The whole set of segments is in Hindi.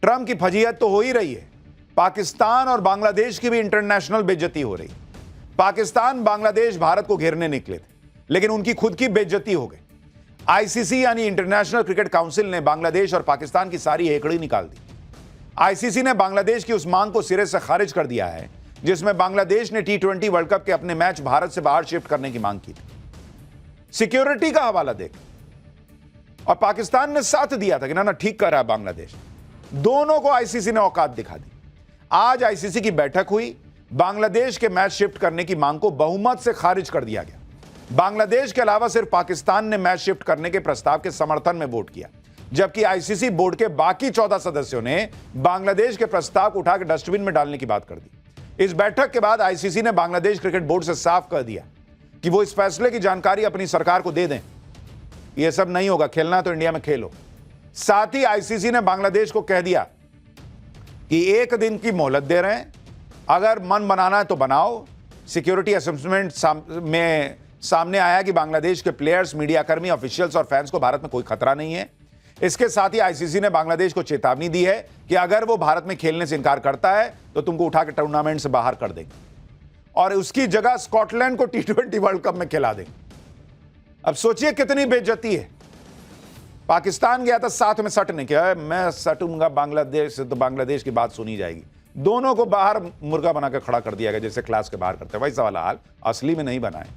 ट्रंप की फजीहत तो हो ही रही है, पाकिस्तान और बांग्लादेश की भी इंटरनेशनल बेइज्जती हो रही। पाकिस्तान बांग्लादेश भारत को घेरने निकले थे, लेकिन उनकी खुद की बेइज्जती हो गई। आईसीसी यानी इंटरनेशनल क्रिकेट काउंसिल ने बांग्लादेश और पाकिस्तान की सारी हेकड़ी निकाल दी। आईसीसी ने बांग्लादेश की उस मांग को सिरे से खारिज कर दिया है जिसमें बांग्लादेश ने T20 वर्ल्ड कप के अपने मैच भारत से बाहर शिफ्ट करने की मांग की थी। सिक्योरिटी का हवाला देख, और पाकिस्तान ने साथ दिया था कि ना ठीक कर रहा है बांग्लादेश। दोनों को आईसीसी ने औकात दिखा दी। आज आईसीसी की बैठक हुई, बांग्लादेश के मैच शिफ्ट करने की मांग को बहुमत से खारिज कर दिया गया। बांग्लादेश के अलावा सिर्फ पाकिस्तान ने मैच शिफ्ट करने के प्रस्ताव के समर्थन में वोट किया, जबकि आईसीसी बोर्ड के बाकी 14 सदस्यों ने बांग्लादेश के प्रस्ताव को उठाकर डस्टबिन में डालने की बात कर दी। इस बैठक के बाद आईसीसी ने बांग्लादेश क्रिकेट बोर्ड से साफ कर दिया कि वो इस फैसले की जानकारी अपनी सरकार को दे दें। यह सब नहीं होगा, खेलना तो इंडिया में खेलो। साथ ही आईसीसी ने बांग्लादेश को कह दिया कि 1 दिन की मोहलत दे रहे हैं, अगर मन बनाना है तो बनाओ। सिक्योरिटी असेसमेंट में सामने आया कि बांग्लादेश के प्लेयर्स, मीडियाकर्मी, ऑफिशियल्स और फैंस को भारत में कोई खतरा नहीं है। इसके साथ ही आईसीसी ने बांग्लादेश को चेतावनी दी है कि अगर वो भारत में खेलने से इनकार करता है तो तुमको उठा के टूर्नामेंट से बाहर कर देंगे और उसकी जगह स्कॉटलैंड को T20 वर्ल्ड कप में खिला देंगे। अब सोचिए कितनी बेइज्जती है। पाकिस्तान गया था साथ में सट नहीं किया, मैं सटूंगा बांग्लादेश से तो बांग्लादेश की बात सुनी जाएगी। दोनों को बाहर मुर्गा बनाकर खड़ा कर दिया गया, जैसे क्लास के बाहर करते हैं वैसा वाला हाल असली में नहीं बनाए।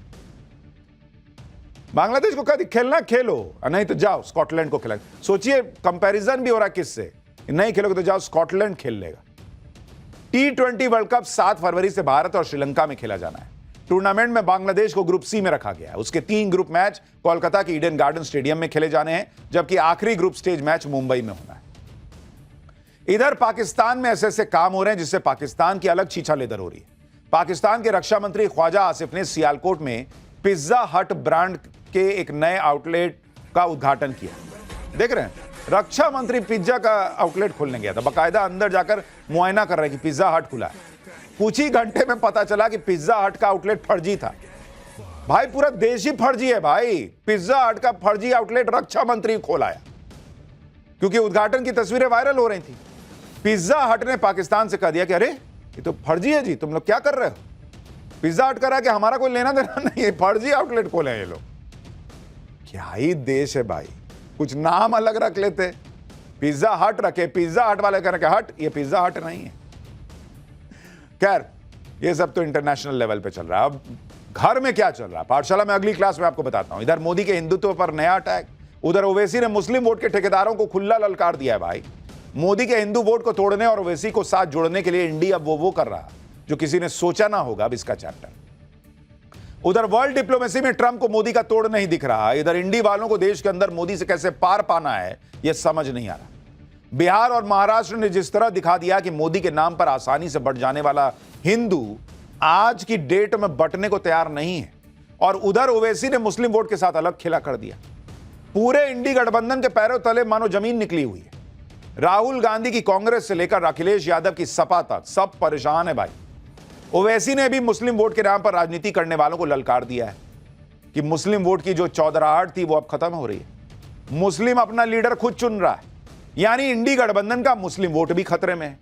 बांग्लादेश को कहा खेलना खेलो, नहीं तो जाओ स्कॉटलैंड को खिला। सोचिए कंपैरिजन भी हो रहा है किससे, नहीं खेलोगे तो जाओ स्कॉटलैंड खेल लेगा। T20 वर्ल्ड कप 7 फरवरी से भारत और श्रीलंका में खेला जाना है। टूर्नामेंट में बांग्लादेश को ग्रुप सी में रखा गया है। उसके 3 ग्रुप मैच कोलकाता के ईडन गार्डन स्टेडियम में खेले जाने हैं, जबकि आखिरी ग्रुप स्टेज मैच मुंबई में होना है। इधर पाकिस्तान में ऐसे काम हो रहे हैं जिससे पाकिस्तान की अलग छीछा लेदर हो रही है। पाकिस्तान के रक्षा मंत्री ख्वाजा आसिफ ने सियालकोट में पिज्जा हट ब्रांड के एक नए आउटलेट का उद्घाटन किया। देख रहे हैं, रक्षा मंत्री पिज्जा का आउटलेट खोलने गया था, बाकायदा अंदर जाकर मुआयना कर रहे हैं कि पिज्जा हट खुला है। कुछ ही घंटे में पता चला कि पिज्जा हट का आउटलेट फर्जी था। भाई पूरा देश ही फर्जी है भाई। पिज्जा हट का फर्जी आउटलेट रक्षा मंत्री खोला है, क्योंकि उद्घाटन की तस्वीरें वायरल हो रही थी। पिज्जा हट ने पाकिस्तान से कह दिया कि अरे ये तो फर्जी है जी, तुम लोग क्या कर रहे हो। पिज्जा हट करा कि हमारा कोई लेना देना नहीं है, फर्जी आउटलेट खोले हैं ये लोग। क्या ही देश है भाई, कुछ नाम अलग रख लेते। पिज्जा हट रखे, पिज्जा हट वाले कह रहे हट, ये पिज्जा हट नहीं है। खैर ये सब तो इंटरनेशनल लेवल पे चल रहा है। अब घर में क्या चल रहा है, पाठशाला में अगली क्लास में आपको बताता हूं। इधर मोदी के हिंदुत्व पर नया अटैक, उधर ओवैसी ने मुस्लिम वोट के ठेकेदारों को खुला ललकार दिया है। भाई मोदी के हिंदू वोट को तोड़ने और ओवैसी को साथ जोड़ने के लिए इंडिया अब वो कर रहा जो किसी ने सोचा ना होगा। अब इसका चैप्टर उधर वर्ल्ड डिप्लोमेसी में ट्रंप को मोदी का तोड़ नहीं दिख रहा। इधर इंडी वालों को देश के अंदर मोदी से कैसे पार पाना है यह समझ नहीं आ रहा। बिहार और महाराष्ट्र ने जिस तरह दिखा दिया कि मोदी के नाम पर आसानी से बढ़ जाने वाला हिंदू आज की डेट में बंटने को तैयार नहीं है, और उधर ओवैसी ने मुस्लिम वोट के साथ अलग खेला कर दिया। पूरे इंडी गठबंधन के पैरों तले मानो जमीन निकली हुई है। राहुल गांधी की कांग्रेस से लेकर अखिलेश यादव की सपा तक सब परेशान है भाई। ओवैसी ने भी मुस्लिम वोट के नाम पर राजनीति करने वालों को ललकार दिया है कि मुस्लिम वोट की जो चौधराहट थी वो अब खत्म हो रही है। मुस्लिम अपना लीडर खुद चुन रहा है, यानी इंडी गठबंधन का मुस्लिम वोट भी खतरे में है।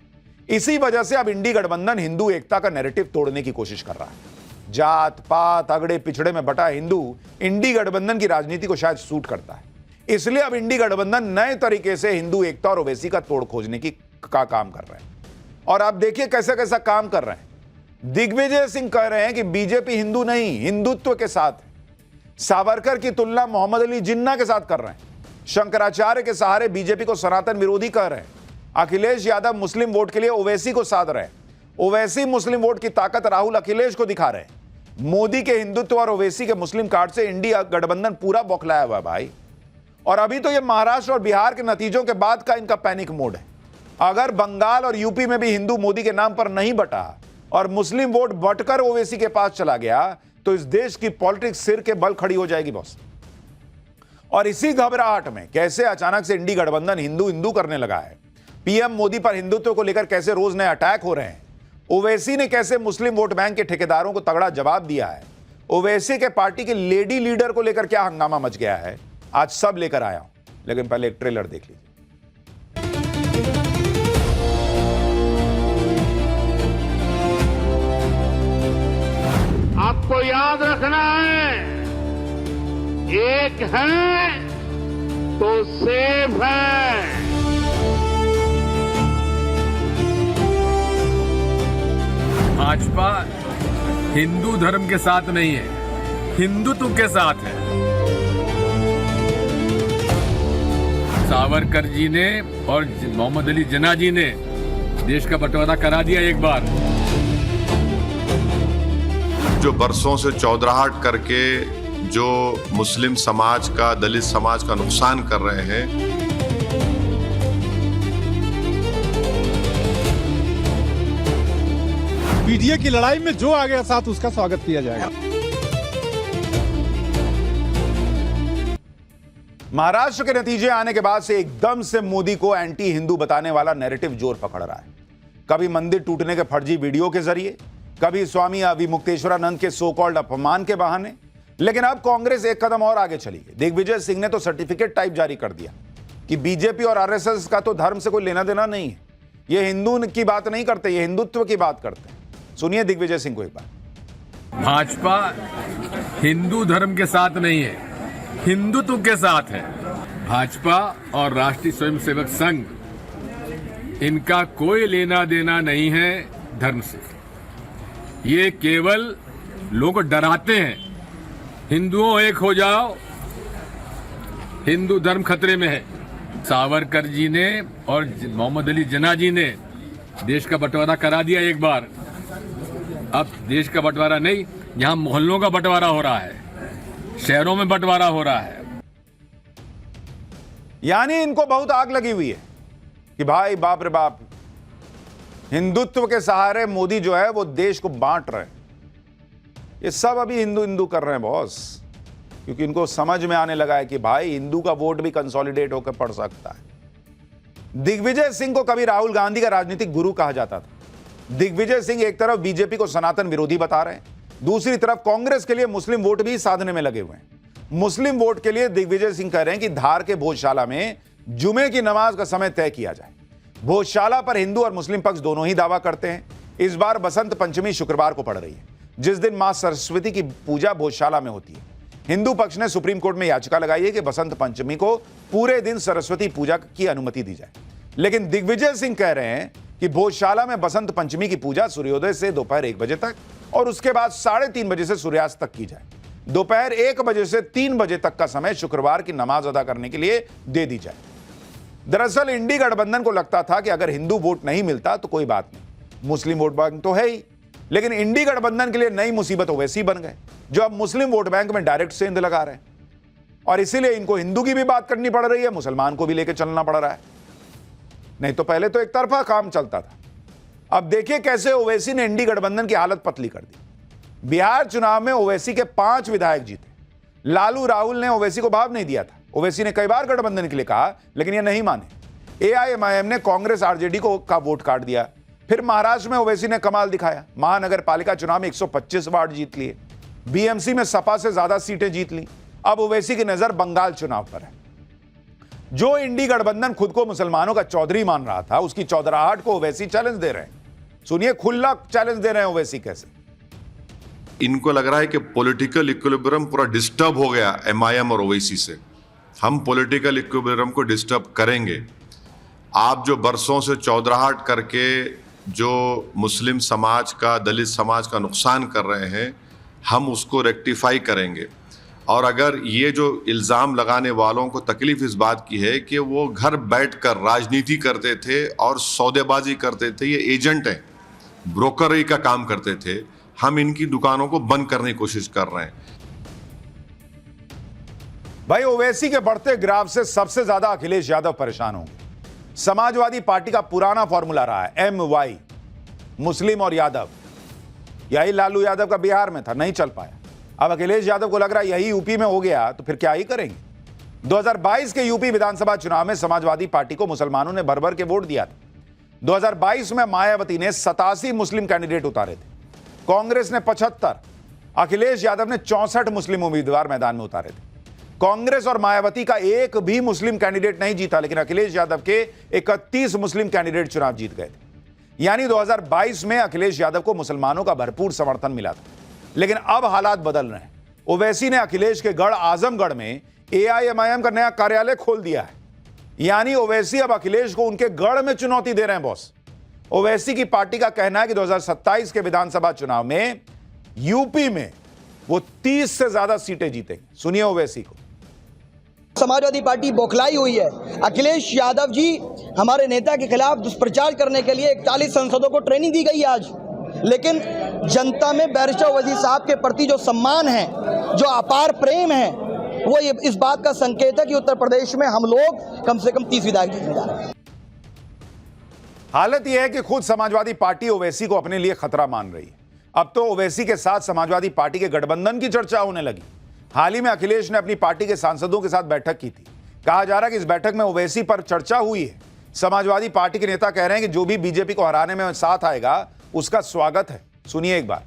इसी वजह से अब इंडी गठबंधन हिंदू एकता का नैरेटिव तोड़ने की कोशिश कर रहा है। जात पात अगड़े पिछड़े में बटा हिंदू इंडी गठबंधन की राजनीति को शायद सूट करता है, इसलिए अब इंडी गठबंधन नए तरीके से हिंदू एकता और ओवैसी का तोड़ खोजने का काम कर रहे हैं। और आप देखिए कैसा कैसा काम कर रहे हैं। दिग्विजय सिंह कह रहे हैं कि बीजेपी हिंदू नहीं हिंदुत्व के साथ है। सावरकर की तुलना मोहम्मद अली जिन्ना के साथ कर रहे हैं। शंकराचार्य के सहारे बीजेपी को सनातन विरोधी कह रहे हैं। अखिलेश यादव मुस्लिम वोट के लिए ओवैसी को साध रहे हैं। ओवैसी मुस्लिम वोट की ताकत राहुल अखिलेश को दिखा रहे हैं। मोदी के हिंदुत्व और ओवैसी के मुस्लिम कार्ड से इंडिया गठबंधन पूरा बौखलाया हुआ है भाई। और अभी तो ये महाराष्ट्र और बिहार के नतीजों के बाद का इनका पैनिक मोड है। अगर बंगाल और यूपी में भी हिंदू मोदी के नाम पर नहीं बटा और मुस्लिम वोट बटकर ओवैसी के पास चला गया तो इस देश की पॉलिटिक्स सिर के बल खड़ी हो जाएगी बॉस। और इसी घबराहट में कैसे अचानक से इंडी गठबंधन हिंदू हिंदू करने लगा है। पीएम मोदी पर हिंदुत्व को लेकर कैसे रोज नए अटैक हो रहे हैं। ओवैसी ने कैसे मुस्लिम वोट बैंक के ठेकेदारों को तगड़ा जवाब दिया है। ओवैसी के पार्टी के लेडी लीडर को लेकर क्या हंगामा मच गया है, आज सब लेकर आया हूं। लेकिन पहले एक ट्रेलर देख लीजिए। आपको याद रखना है, एक है तो सेफ है। भाजपा हिंदू धर्म के साथ नहीं है, हिंदुत्व के साथ है। सावरकर जी ने और मोहम्मद अली जिन्ना जी ने देश का बंटवारा करा दिया एक बार। जो बरसों से चौधराहट करके जो मुस्लिम समाज का, दलित समाज का नुकसान कर रहे हैं, पीडीए की लड़ाई में जो आ गया साथ उसका स्वागत किया जाएगा। महाराष्ट्र के नतीजे आने के बाद से एकदम से मोदी को एंटी हिंदू बताने वाला नैरेटिव जोर पकड़ रहा है। कभी मंदिर टूटने के फर्जी वीडियो के जरिए, कभी स्वामी अविमुक्तेश्वरानंद के सो कॉल्ड अपमान के बहाने। लेकिन अब कांग्रेस एक कदम और आगे चली है। दिग्विजय सिंह ने तो सर्टिफिकेट टाइप जारी कर दिया कि बीजेपी और आरएसएस का तो धर्म से कोई लेना देना नहीं है, ये हिंदू की बात नहीं करते, ये हिंदुत्व की बात करते हैं। सुनिए दिग्विजय सिंह को एक बार। भाजपा हिंदू धर्म के साथ नहीं है, हिंदुत्व के साथ है। भाजपा और राष्ट्रीय स्वयंसेवक संघ, इनका कोई लेना देना नहीं है धर्म से। ये केवल लोगों को डराते हैं, हिंदुओं एक हो जाओ, हिंदू धर्म खतरे में है। सावरकर जी ने और मोहम्मद अली जिन्ना जी ने देश का बंटवारा करा दिया एक बार। अब देश का बंटवारा नहीं, यहां मोहल्लों का बंटवारा हो रहा है, शहरों में बंटवारा हो रहा है। यानी इनको बहुत आग लगी हुई है कि भाई बाप रे बाप, हिंदुत्व के सहारे मोदी जो है वो देश को बांट रहे हैं। ये सब अभी हिंदू हिंदू कर रहे हैं बॉस, क्योंकि इनको समझ में आने लगा है कि भाई हिंदू का वोट भी कंसोलिडेट होकर पड़ सकता है। दिग्विजय सिंह को कभी राहुल गांधी का राजनीतिक गुरु कहा जाता था। दिग्विजय सिंह एक तरफ बीजेपी को सनातन विरोधी बता रहे हैं, दूसरी तरफ कांग्रेस के लिए मुस्लिम वोट भी साधने में लगे हुए हैं। मुस्लिम वोट के लिए दिग्विजय सिंह कह रहे हैं कि धार के भोजशाला में जुमे की नमाज का समय तय किया जाए। भोजशाला पर हिंदू और मुस्लिम पक्ष दोनों ही दावा करते हैं। इस बार बसंत पंचमी शुक्रवार को पड़ रही है, जिस दिन मां सरस्वती की पूजा भोजशाला में होती है। हिंदू पक्ष ने सुप्रीम कोर्ट में याचिका लगाई है कि बसंत पंचमी को पूरे दिन सरस्वती पूजा की अनुमति दी जाए। लेकिन दिग्विजय सिंह कह रहे हैं कि भोजशाला में बसंत पंचमी की पूजा सूर्योदय से दोपहर 1 बजे तक और उसके बाद 3:30 बजे से सूर्यास्त तक की जाए। दोपहर 1 बजे से 3 बजे तक का समय शुक्रवार की नमाज अदा करने के लिए दे दी जाए। दरअसल इंडी गठबंधन को लगता था कि अगर हिंदू वोट नहीं मिलता तो कोई बात नहीं, मुस्लिम वोट बैंक तो है ही। लेकिन इंडी गठबंधन के लिए नई मुसीबत ओवैसी बन गए, जो अब मुस्लिम वोट बैंक में डायरेक्ट सेंध लगा रहे हैं। और इसीलिए इनको हिंदू की भी बात करनी पड़ रही है, मुसलमान को भी लेकर चलना पड़ रहा है। नहीं तो पहले तो एक तरफा काम चलता था। अब देखिए कैसे ओवैसी ने इंडी गठबंधन की हालत पतली कर दी। बिहार चुनाव में ओवैसी के 5 विधायक जीते। लालू राहुल ने ओवैसी को भाव नहीं दिया था। ओवैसी ने कई बार गठबंधन के लिए कहा, लेकिन ये नहीं माने। एआईएमआईएम ने कांग्रेस आरजेडी को का वोट काट दिया। फिर महाराष्ट्र में ओवैसी ने कमाल दिखाया, महानगर पालिका चुनाव में 125 वार्ड जीत लिए, बीएमसी में सपा से ज्यादा सीटें जीत ली। अब ओवैसी की नजर बंगाल चुनाव पर है। जो इंडी गठबंधन खुद को मुसलमानों का चौधरी मान रहा था, उसकी चौधराहट को ओवैसी चैलेंज दे रहे हैं। सुनिए खुला चैलेंज दे रहे हैं ओवैसी कैसे। इनको लग रहा है कि पॉलिटिकल इक्विलिब्रियम पूरा डिस्टर्ब हो गया एमआईएम और ओवैसी से। हम पॉलिटिकल इक्विलिब्रियम को डिस्टर्ब करेंगे। आप जो बरसों से चौधराहट करके जो मुस्लिम समाज का, दलित समाज का नुकसान कर रहे हैं, हम उसको रेक्टिफाई करेंगे। और अगर ये जो इल्ज़ाम लगाने वालों को तकलीफ इस बात की है कि वो घर बैठकर राजनीति करते थे और सौदेबाजी करते थे, ये एजेंट हैं, ब्रोकरी का काम करते थे, हम इनकी दुकानों को बंद करने की कोशिश कर रहे हैं। भाई ओवैसी के बढ़ते ग्राफ से सबसे ज्यादा अखिलेश यादव परेशान होंगे। समाजवादी पार्टी का पुराना फॉर्मूला रहा है MY, मुस्लिम और यादव। यही लालू यादव का बिहार में था, नहीं चल पाया। अब अखिलेश यादव को लग रहा है यही यूपी में हो गया तो फिर क्या ही करेंगे। 2022 के यूपी विधानसभा चुनाव में समाजवादी पार्टी को मुसलमानों ने भर भर के वोट दिया था। 2022 में मायावती ने 87 मुस्लिम कैंडिडेट उतारे थे, कांग्रेस ने 75, अखिलेश यादव ने 64 मुस्लिम उम्मीदवार मैदान में उतारे थे। कांग्रेस और मायावती का एक भी मुस्लिम कैंडिडेट नहीं जीता, लेकिन अखिलेश यादव के 31 मुस्लिम कैंडिडेट चुनाव जीत गए थे। यानी 2022 में अखिलेश यादव को मुसलमानों का भरपूर समर्थन मिला था। लेकिन अब हालात बदल रहे हैं। ओवैसी ने अखिलेश के गढ़ आजमगढ़ में एआईएमआईएम का नया कार्यालय खोल दिया है। यानी ओवैसी अब अखिलेश को उनके गढ़ में चुनौती दे रहे हैं बॉस। ओवैसी की पार्टी का कहना है कि 2027 के विधानसभा चुनाव में यूपी में वो 30 से ज्यादा सीटें जीतेंगे। सुनिए ओवैसी को। समाजवादी पार्टी बौखलाई हुई है। अखिलेश यादव जी हमारे नेता के खिलाफ दुष्प्रचार करने के लिए 41 सांसदों को ट्रेनिंग दी गई आज, लेकिन जनता में बैरिस्टर ओवैसी साहब के प्रति जो सम्मान है, जो अपार प्रेम है, वो इस बात का संकेत है कि उत्तर प्रदेश में हम लोग कम से कम 30 विधायक जीतने जा रहे हैं। हालत यह है कि खुद समाजवादी पार्टी ओवैसी को अपने लिए खतरा मान रही है। अब तो ओवैसी के साथ समाजवादी पार्टी के गठबंधन की चर्चा होने लगी। हाल ही में अखिलेश ने अपनी पार्टी के सांसदों के साथ बैठक की थी। कहा जा रहा है कि इस बैठक में ओवैसी पर चर्चा हुई है। समाजवादी पार्टी के नेता कह रहे हैं कि जो भी बीजेपी को हराने में साथ आएगा उसका स्वागत है। सुनिए एक बार।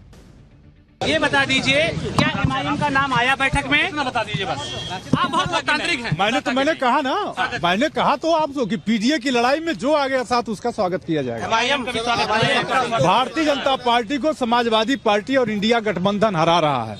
ये बता दीजिए, क्या एमआईएम का नाम आया बैठक में? इतना बता दीजिए बस। आप बहुत लोकतांत्रिक हैं। मैंने कहा ना, मैंने कहा तो आप कि पीडीए की लड़ाई में जो आ गया साथ उसका स्वागत किया जाएगा। एमआईएम का भी स्वागत। भारतीय जनता पार्टी को समाजवादी पार्टी और इंडिया गठबंधन हरा रहा है।